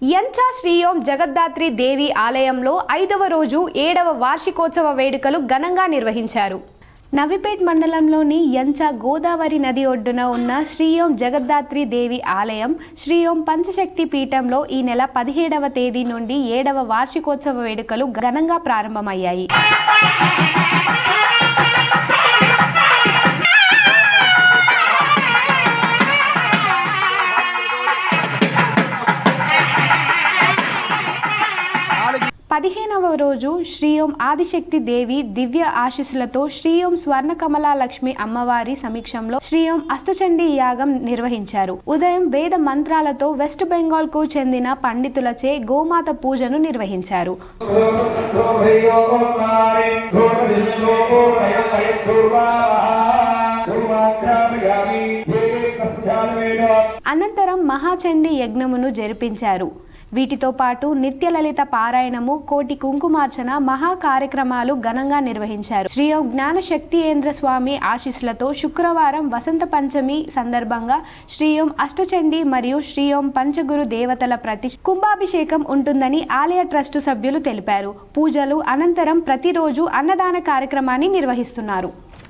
యంచా శ్రీ ఓం జగద్ధాత్రి దేవి ఆలయంలో 5వ రోజు 7వ వార్షికోత్సవ వేడుకలు ఘనంగా నిర్వహించారు. నవిపేట్ మండలంలోని యంచా గోదావరి నది ఒడ్డున ఉన్న శ్రీ ఓం జగద్ధాత్రి దేవి ఆలయం శ్రీ ఓం పంచశక్తి పీఠంలో ఈ నెల 17వ తేదీ నుండి 7వ వార్షికోత్సవ వేడుకలు ఘనంగా ప్రారంభమయ్యాయి. పదిహేనవ రోజు శ్రీ ఓం ఆదిశక్తి దేవి దివ్య ఆశీస్సులతో శ్రీ ఓం స్వర్ణ కమలా లక్ష్మి అమ్మవారి సమీక్షంలో శ్రీ ఓం అష్టచండీ యాగం నిర్వహించారు. ఉదయం వేద మంత్రాలతో వెస్ట్ బెంగాల్ కు చెందిన పండితులచే గోమాత పూజను నిర్వహించారు. అనంతరం మహాచండీ యజ్ఞమును జరిపించారు. వీటితో పాటు నిత్య లలిత పారాయణము, కోటి కుంకుమార్చన మహా కార్యక్రమాలు ఘనంగా నిర్వహించారు. శ్రీ ఓం జ్ఞానశక్తియేంద్ర స్వామి ఆశీస్సులతో శుక్రవారం వసంత పంచమి సందర్భంగా శ్రీ ఓం అష్టచండీ మరియు శ్రీ ఓం పంచగురు దేవతల కుంభాభిషేకం ఉంటుందని ఆలయ ట్రస్టు సభ్యులు తెలిపారు. పూజలు అనంతరం ప్రతిరోజు అన్నదాన కార్యక్రమాన్ని నిర్వహిస్తున్నారు.